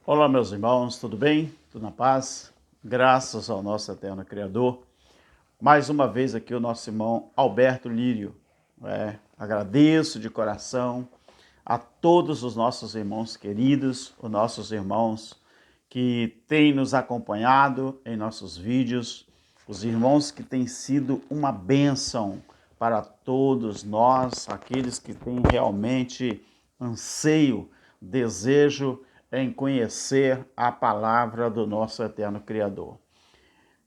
Olá, meus irmãos, tudo bem? Tudo na paz? Graças ao nosso eterno Criador. Mais uma vez aqui o nosso irmão Alberto Lírio. Agradeço de coração a todos os nossos irmãos queridos, os nossos irmãos que têm nos acompanhado em nossos vídeos, os irmãos que têm sido uma bênção para todos nós, aqueles que têm realmente anseio, desejo em conhecer a palavra do nosso eterno Criador.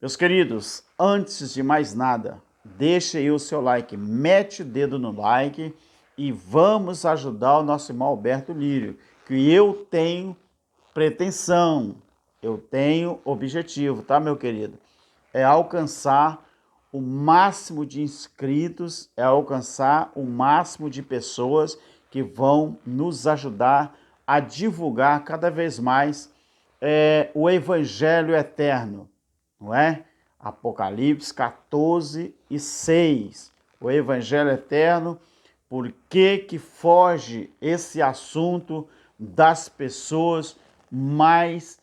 Meus queridos, antes de mais nada, deixe aí o seu like, mete o dedo no like e vamos ajudar o nosso irmão Alberto Lírio, que eu tenho pretensão, eu tenho objetivo, tá, meu querido? É alcançar o máximo de inscritos, é alcançar o máximo de pessoas que vão nos ajudar a divulgar cada vez mais o Evangelho Eterno, não é? Apocalipse 14:6. O Evangelho Eterno, por que foge esse assunto das pessoas mais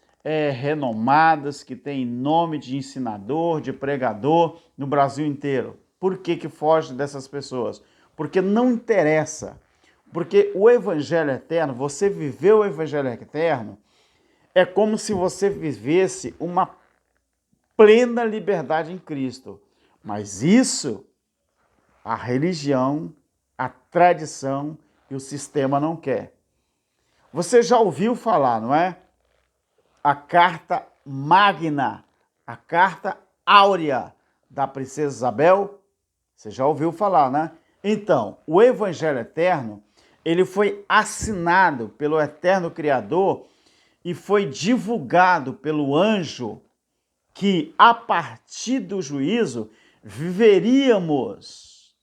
renomadas, que têm nome de ensinador, de pregador no Brasil inteiro? Por que foge dessas pessoas? Porque não interessa. Porque o Evangelho Eterno, você viver o Evangelho Eterno, é como se você vivesse uma plena liberdade em Cristo. Mas isso, a religião, a tradição e o sistema não quer. Você já ouviu falar, não é? A carta magna, a carta áurea da princesa Isabel? Você já ouviu falar, né? Então, o Evangelho Eterno, ele foi assinado pelo Eterno Criador e foi divulgado pelo anjo que, a partir do juízo, viveríamos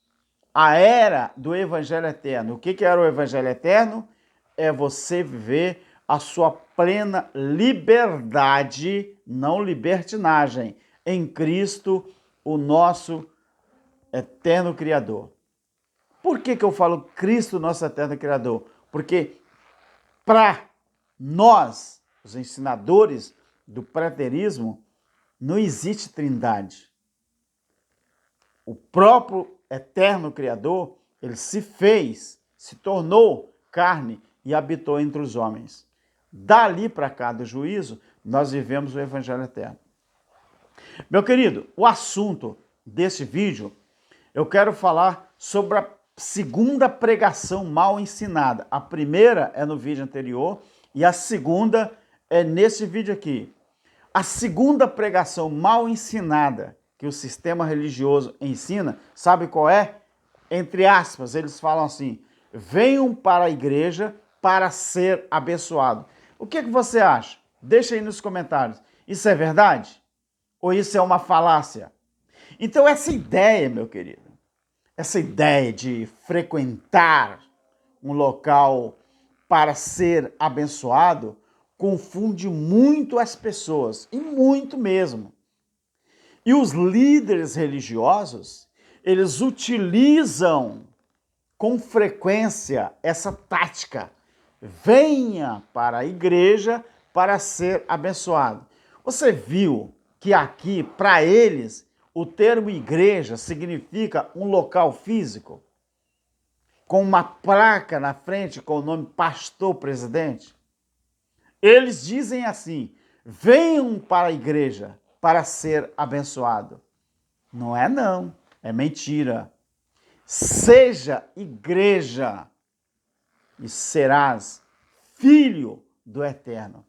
a era do Evangelho Eterno. O que era o Evangelho Eterno? É você viver a sua plena liberdade, não libertinagem, em Cristo, o nosso eterno Criador. Por que eu falo Cristo, nosso eterno Criador? Porque para nós, os ensinadores do preterismo, não existe trindade. O próprio eterno Criador, ele se fez, se tornou carne e habitou entre os homens. Dali para cá do juízo, nós vivemos o Evangelho Eterno. Meu querido, o assunto desse vídeo, eu quero falar sobre a segunda pregação mal ensinada. A primeira é no vídeo anterior e a segunda é nesse vídeo aqui. A segunda pregação mal ensinada que o sistema religioso ensina, sabe qual é? Entre aspas, eles falam assim: venham para a igreja para ser abençoado. O que você acha? Deixa aí nos comentários. Isso é verdade? Ou isso é uma falácia? Então essa ideia, meu querido, essa ideia de frequentar um local para ser abençoado, confunde muito as pessoas, e muito mesmo. E os líderes religiosos, eles utilizam com frequência essa tática. Venha para a igreja para ser abençoado. Você viu que aqui, para eles, o termo igreja significa um local físico, com uma placa na frente com o nome pastor presidente? Eles dizem assim: venham para a igreja para ser abençoado. Não é não, é mentira. Seja igreja e serás filho do Eterno.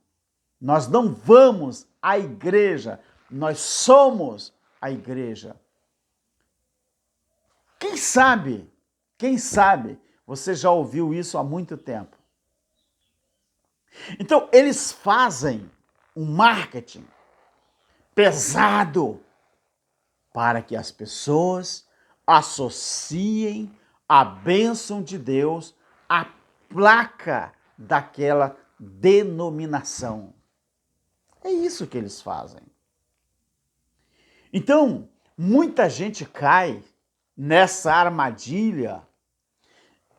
Nós não vamos à igreja, nós somos a igreja. Quem sabe, você já ouviu isso há muito tempo. Então, eles fazem um marketing pesado para que as pessoas associem a bênção de Deus à placa daquela denominação. É isso que eles fazem. Então, muita gente cai nessa armadilha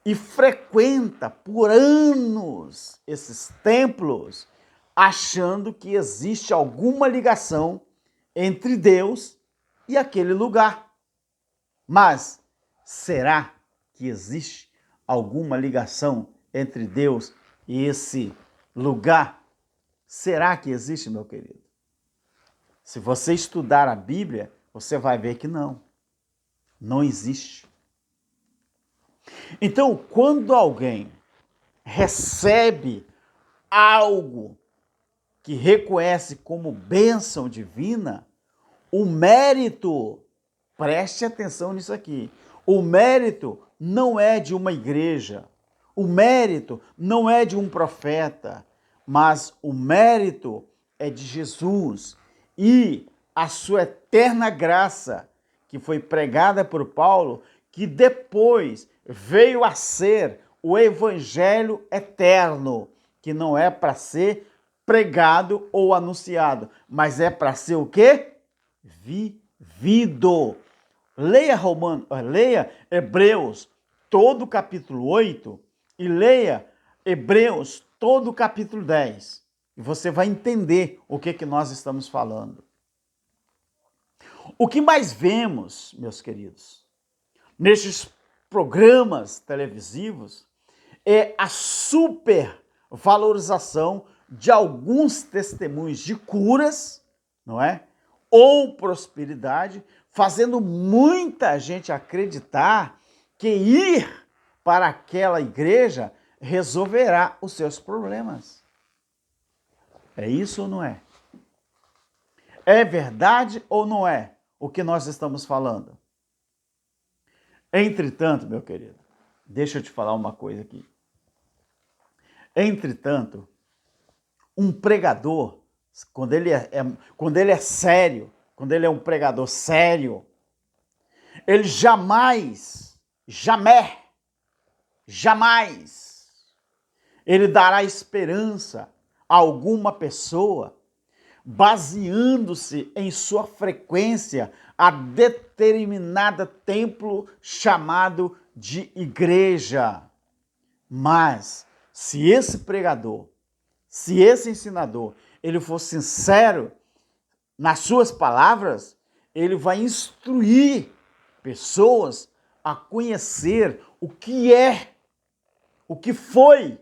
e frequenta por anos esses templos achando que existe alguma ligação entre Deus e aquele lugar. Mas será que existe alguma ligação entre Deus e esse lugar? Será que existe, meu querido? Se você estudar a Bíblia, você vai ver que não. Não existe. Então, quando alguém recebe algo que reconhece como bênção divina, o mérito, preste atenção nisso aqui, o mérito não é de uma igreja, o mérito não é de um profeta, mas o mérito é de Jesus e a sua eterna graça, que foi pregada por Paulo, que depois veio a ser o evangelho eterno, que não é para ser pregado ou anunciado, mas é para ser o quê? Vivido. Leia Hebreus todo o capítulo 8 e leia Hebreus todo o capítulo 10. E você vai entender o que nós estamos falando. O que mais vemos, meus queridos, nestes programas televisivos é a supervalorização de alguns testemunhos de curas, não é? Ou prosperidade, fazendo muita gente acreditar que ir para aquela igreja resolverá os seus problemas. É isso ou não é? É verdade ou não é o que nós estamos falando? Entretanto, meu querido, deixa eu te falar uma coisa aqui. Entretanto, um pregador, quando ele é sério, quando ele é um pregador sério, ele jamais, ele dará esperança a alguma pessoa baseando-se em sua frequência a determinado templo chamado de igreja. Mas, se esse pregador, se esse ensinador, ele for sincero nas suas palavras, ele vai instruir pessoas a conhecer o que foi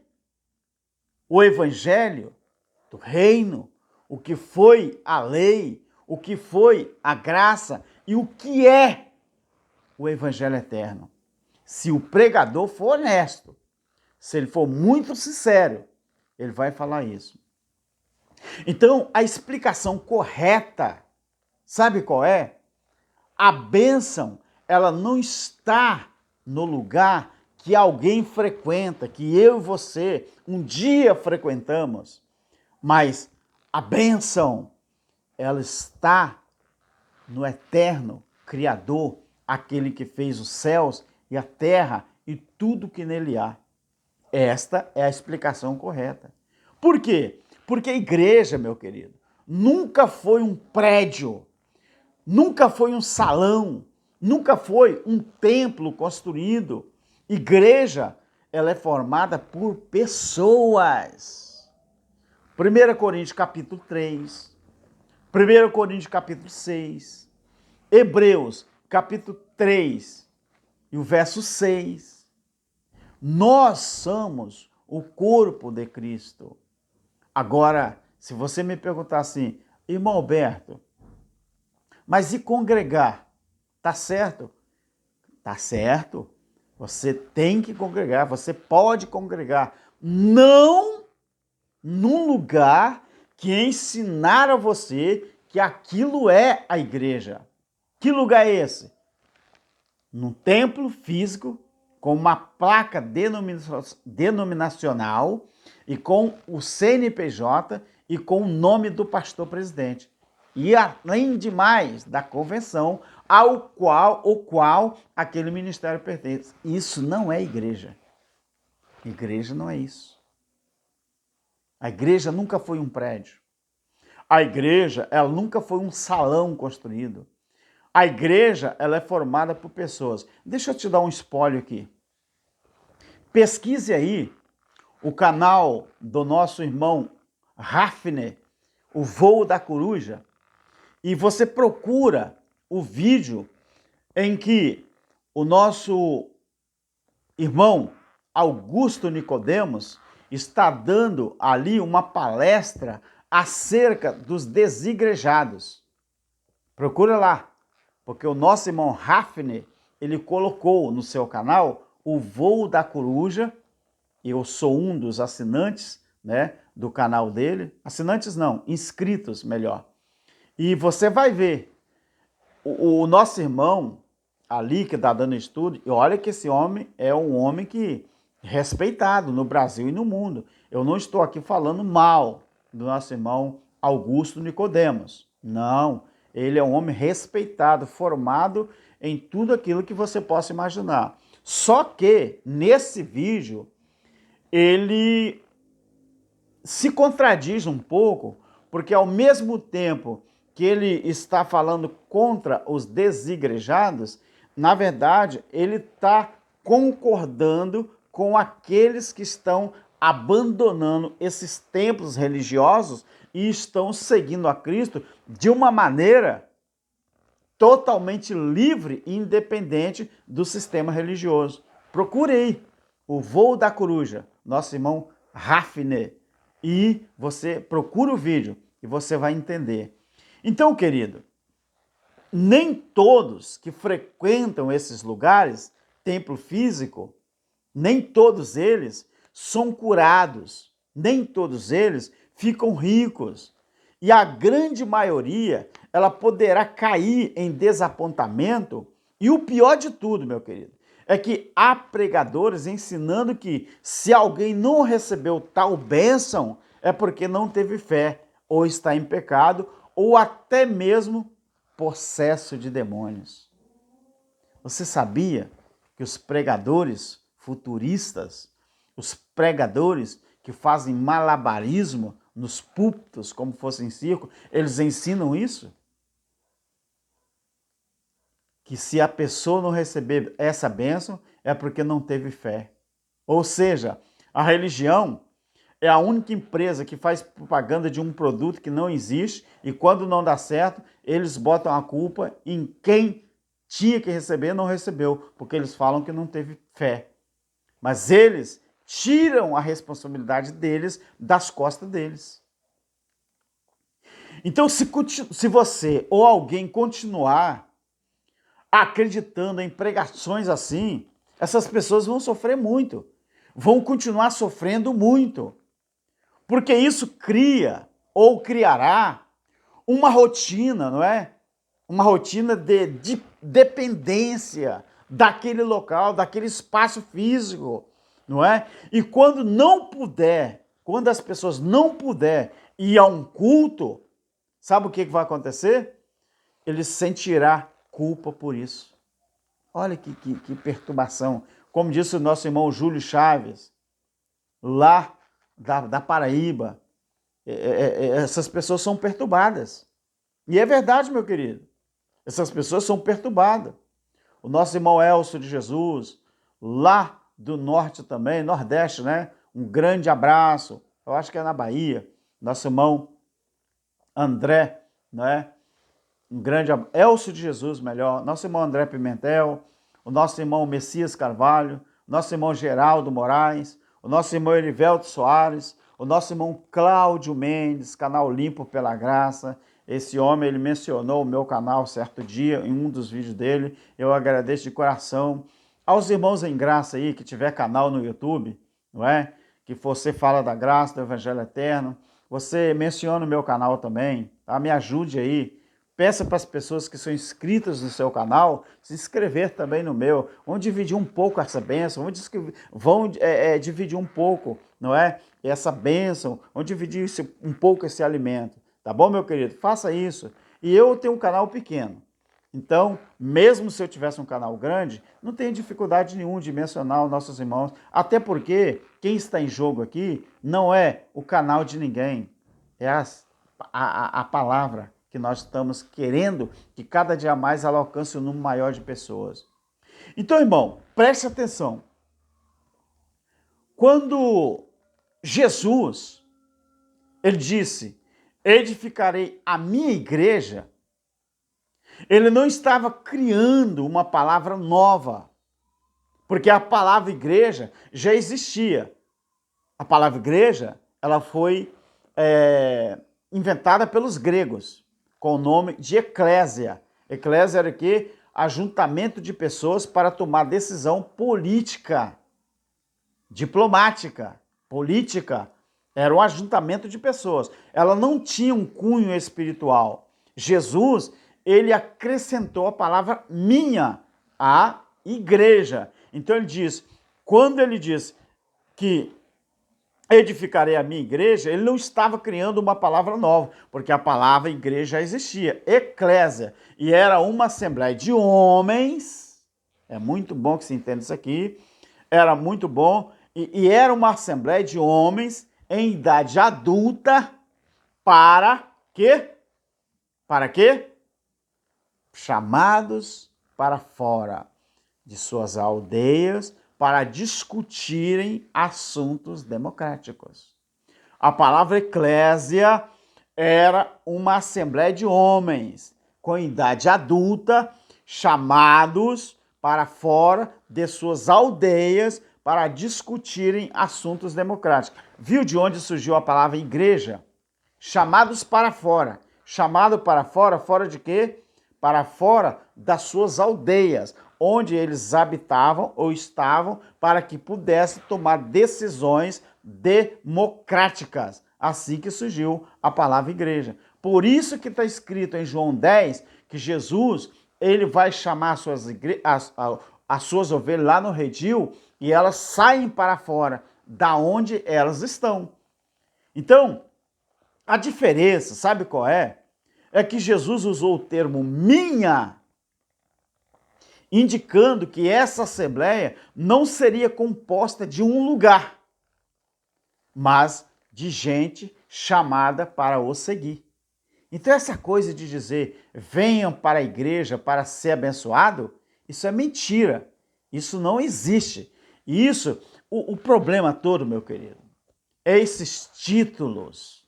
o evangelho do reino, o que foi a lei, o que foi a graça e o que é o evangelho eterno. Se o pregador for honesto, se ele for muito sincero, ele vai falar isso. Então, a explicação correta, sabe qual é? A bênção, ela não está no lugar que alguém frequenta, que eu e você um dia frequentamos, mas a bênção, ela está no eterno Criador, aquele que fez os céus e a terra e tudo que nele há. Esta é a explicação correta. Por quê? Porque a igreja, meu querido, nunca foi um prédio, nunca foi um salão, nunca foi um templo construído. Igreja, ela é formada por pessoas. 1 Coríntios capítulo 3, 1 Coríntios capítulo 6, Hebreus capítulo 3 e o verso 6. Nós somos o corpo de Cristo. Agora, se você me perguntar assim, irmão Alberto, mas e congregar? Tá certo? Tá certo. Você tem que congregar, você pode congregar. Não num lugar que ensinar a você que aquilo é a igreja. Que lugar é esse? Num templo físico, com uma placa denominacional e com o CNPJ e com o nome do pastor presidente. E além de mais, da convenção ao qual aquele ministério pertence. Isso não é igreja. Igreja não é isso. A igreja nunca foi um prédio. A igreja, ela nunca foi um salão construído. A igreja, ela é formada por pessoas. Deixa eu te dar um spoiler aqui. Pesquise aí o canal do nosso irmão Hafne, o voo da coruja, e você procura o vídeo em que o nosso irmão Augusto Nicodemos está dando ali uma palestra acerca dos desigrejados. Procura lá, porque o nosso irmão Hafne, ele colocou no seu canal o voo da coruja. Eu sou um dos assinantes, né, do canal dele. Assinantes não, inscritos, melhor. E você vai ver o nosso irmão ali que está dando estudo, e olha que esse homem é um homem que respeitado no Brasil e no mundo. Eu não estou aqui falando mal do nosso irmão Augusto Nicodemos. Não, ele é um homem respeitado, formado em tudo aquilo que você possa imaginar. Só que nesse vídeo ele se contradiz um pouco, porque ao mesmo tempo que ele está falando contra os desigrejados, na verdade, ele está concordando com aqueles que estão abandonando esses templos religiosos e estão seguindo a Cristo de uma maneira totalmente livre e independente do sistema religioso. Procure aí o voo da coruja, nosso irmão Hafne, e você procura o vídeo e você vai entender. Então, querido, nem todos que frequentam esses lugares, templo físico, nem todos eles são curados, nem todos eles ficam ricos. E a grande maioria, ela poderá cair em desapontamento. E o pior de tudo, meu querido, é que há pregadores ensinando que se alguém não recebeu tal bênção, é porque não teve fé, ou está em pecado, ou até mesmo possesso de demônios. Você sabia que os pregadores futuristas, os pregadores que fazem malabarismo nos púlpitos, como fosse em circo, eles ensinam isso? Que se a pessoa não receber essa bênção, é porque não teve fé. Ou seja, a religião é a única empresa que faz propaganda de um produto que não existe e quando não dá certo, eles botam a culpa em quem tinha que receber e não recebeu, porque eles falam que não teve fé. Mas eles tiram a responsabilidade deles das costas deles. Então, se você ou alguém continuar acreditando em pregações assim, essas pessoas vão sofrer muito, vão continuar sofrendo muito. Porque isso cria ou criará uma rotina, não é? Uma rotina de dependência daquele local, daquele espaço físico, não é? E quando não puder, quando as pessoas não puder ir a um culto, sabe o que vai acontecer? Ele sentirá culpa por isso. Olha que perturbação. Como disse o nosso irmão Júlio Chaves, lá da Paraíba, essas pessoas são perturbadas. E é verdade, meu querido. Essas pessoas são perturbadas. O nosso irmão Elcio de Jesus, lá do norte também, nordeste, né? Um grande abraço. Eu acho que é na Bahia. Nosso irmão André, né? Um grande abraço. Elcio de Jesus, melhor. Nosso irmão André Pimentel, o nosso irmão Messias Carvalho, nosso irmão Geraldo Moraes, o nosso irmão Erivelto Soares, o nosso irmão Cláudio Mendes, canal Limpo pela Graça. Esse homem, ele mencionou o meu canal certo dia, em um dos vídeos dele. Eu agradeço de coração. Aos irmãos em graça aí, que tiver canal no YouTube, não é? Que você fala da graça, do Evangelho Eterno. Você menciona o meu canal também, tá? Me ajude aí. Peça para as pessoas que são inscritas no seu canal se inscrever também no meu. Vamos dividir um pouco essa bênção, vão dividir um pouco, não é? Essa bênção, vamos dividir um pouco esse alimento. Tá bom, meu querido? Faça isso. E eu tenho um canal pequeno. Então, mesmo se eu tivesse um canal grande, não tem dificuldade nenhuma de mencionar os nossos irmãos. Até porque quem está em jogo aqui não é o canal de ninguém. É a palavra que nós estamos querendo que cada dia mais ela alcance um número maior de pessoas. Então, irmão, preste atenção. Quando Jesus ele disse, edificarei a minha igreja, ele não estava criando uma palavra nova, porque a palavra igreja já existia. A palavra igreja, ela foi inventada pelos gregos, com o nome de eclésia. Eclésia era o quê? Ajuntamento de pessoas para tomar decisão política, diplomática, política. Era um ajuntamento de pessoas. Ela não tinha um cunho espiritual. Jesus, ele acrescentou a palavra minha à igreja. Então ele diz, quando ele diz que edificarei a minha igreja, ele não estava criando uma palavra nova, porque a palavra igreja já existia, eclésia, e era uma assembleia de homens, é muito bom que se entenda isso aqui, era muito bom, e era uma assembleia de homens em idade adulta, para quê? Para quê? Chamados para fora de suas aldeias, para discutirem assuntos democráticos. A palavra eclésia era uma assembleia de homens com idade adulta, chamados para fora de suas aldeias para discutirem assuntos democráticos. Viu de onde surgiu a palavra igreja? Chamados para fora. Chamado para fora, fora de quê? Para fora das suas aldeias, onde eles habitavam ou estavam, para que pudessem tomar decisões democráticas. Assim que surgiu a palavra igreja. Por isso que está escrito em João 10 que Jesus, ele vai chamar as suas ovelhas lá no redil e elas saem para fora da onde elas estão. Então, a diferença, sabe qual é? É que Jesus usou o termo minha, indicando que essa assembleia não seria composta de um lugar, mas de gente chamada para o seguir. Então essa coisa de dizer, venham para a igreja para ser abençoado, isso é mentira. Isso não existe. E isso, o problema todo, meu querido, é esses títulos.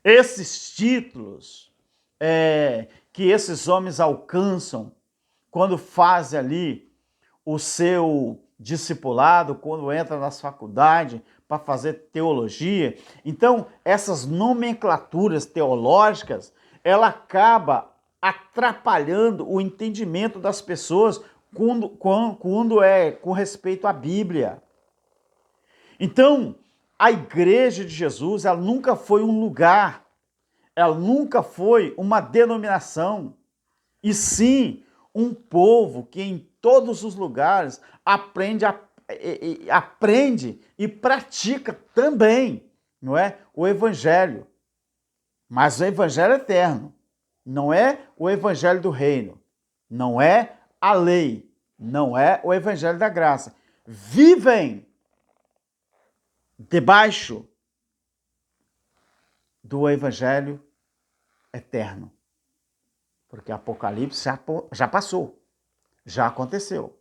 Esses títulos que esses homens alcançam quando fazem ali o seu discipulado, quando entra nas faculdades para fazer teologia. Então, essas nomenclaturas teológicas, ela acaba atrapalhando o entendimento das pessoas quando é com respeito à Bíblia. Então, a igreja de Jesus, ela nunca foi um lugar, ela nunca foi uma denominação, e sim um povo que em todos os lugares aprende e pratica também, não é? O evangelho. Mas o evangelho eterno, não é o evangelho do reino, não é a lei, não é o evangelho da graça. Vivem debaixo do evangelho eterno. Porque Apocalipse já passou, já aconteceu.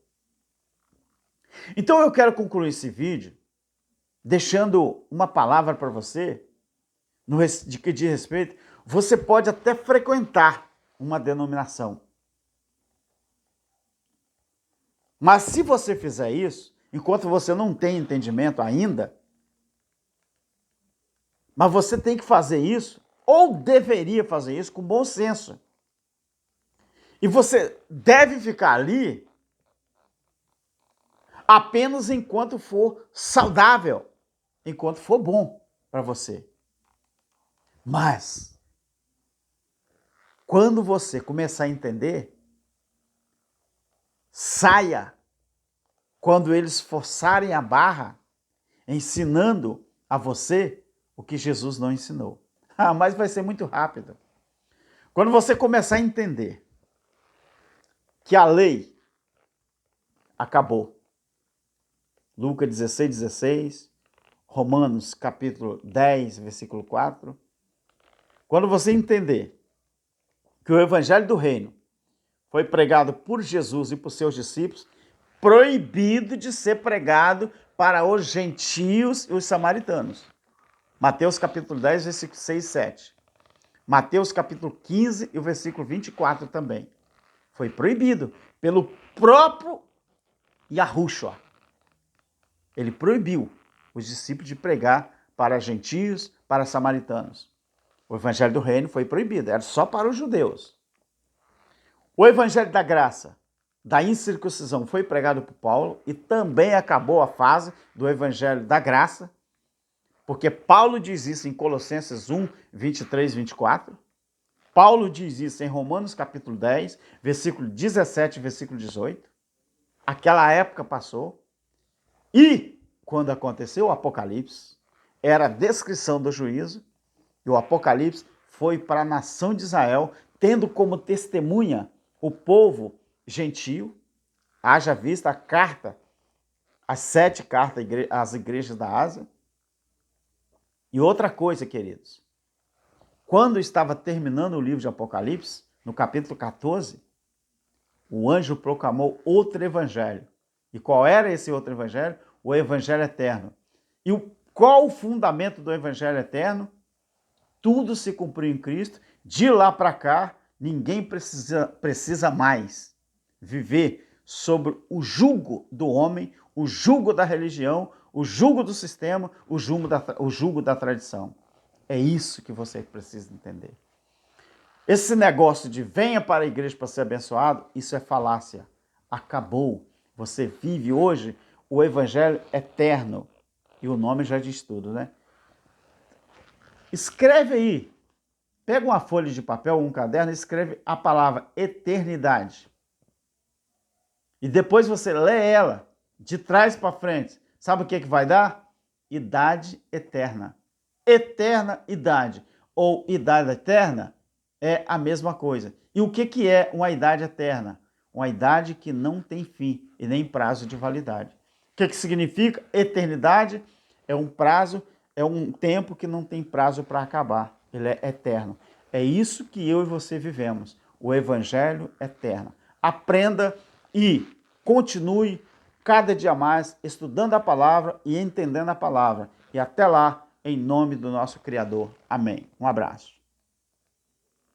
Então eu quero concluir esse vídeo deixando uma palavra para você, de que diz respeito, você pode até frequentar uma denominação. Mas se você fizer isso, enquanto você não tem entendimento ainda, mas você tem que fazer isso, ou deveria fazer isso com bom senso. E você deve ficar ali apenas enquanto for saudável, enquanto for bom para você. Mas, quando você começar a entender, saia quando eles forçarem a barra, ensinando a você o que Jesus não ensinou. Mas vai ser muito rápido. Quando você começar a entender que a lei acabou. Lucas 16:16, Romanos capítulo 10, versículo 4. Quando você entender que o evangelho do reino foi pregado por Jesus e por seus discípulos, proibido de ser pregado para os gentios e os samaritanos. Mateus capítulo 10, versículo 6 e 7. Mateus capítulo 15 e o versículo 24 também. Foi proibido pelo próprio Yahushua. Ele proibiu os discípulos de pregar para gentios, para samaritanos. O evangelho do reino foi proibido, era só para os judeus. O evangelho da graça, da incircuncisão, foi pregado por Paulo e também acabou a fase do evangelho da graça, porque Paulo diz isso em Colossenses 1, 23, 24. Paulo diz isso em Romanos capítulo 10, versículo 17 e versículo 18. Aquela época passou. E quando aconteceu o Apocalipse, era a descrição do juízo, e o Apocalipse foi para a nação de Israel, tendo como testemunha o povo gentio. Haja vista a carta, as 7 cartas às igrejas da Ásia. E outra coisa, queridos, quando estava terminando o livro de Apocalipse, no capítulo 14, o anjo proclamou outro evangelho. E qual era esse outro evangelho? O evangelho eterno. E qual o fundamento do evangelho eterno? Tudo se cumpriu em Cristo. De lá para cá, ninguém precisa mais viver sobre o jugo do homem, o jugo da religião, o jugo do sistema, o jugo da tradição. É isso que você precisa entender. Esse negócio de venha para a igreja para ser abençoado, isso é falácia. Acabou. Você vive hoje o evangelho eterno. E o nome já diz tudo, né? Escreve aí. Pega uma folha de papel, um caderno e escreve a palavra eternidade. E depois você lê ela de trás para frente. Sabe o que vai dar? Idade eterna. Eterna idade. Ou idade eterna é a mesma coisa. E o que é uma idade eterna? Uma idade que não tem fim e nem prazo de validade. O que significa? Eternidade é um prazo, é um tempo que não tem prazo para acabar. Ele é eterno. É isso que eu e você vivemos. O evangelho eterno. Aprenda e continue cada dia mais estudando a palavra e entendendo a palavra. E até lá, em nome do nosso Criador. Amém. Um abraço.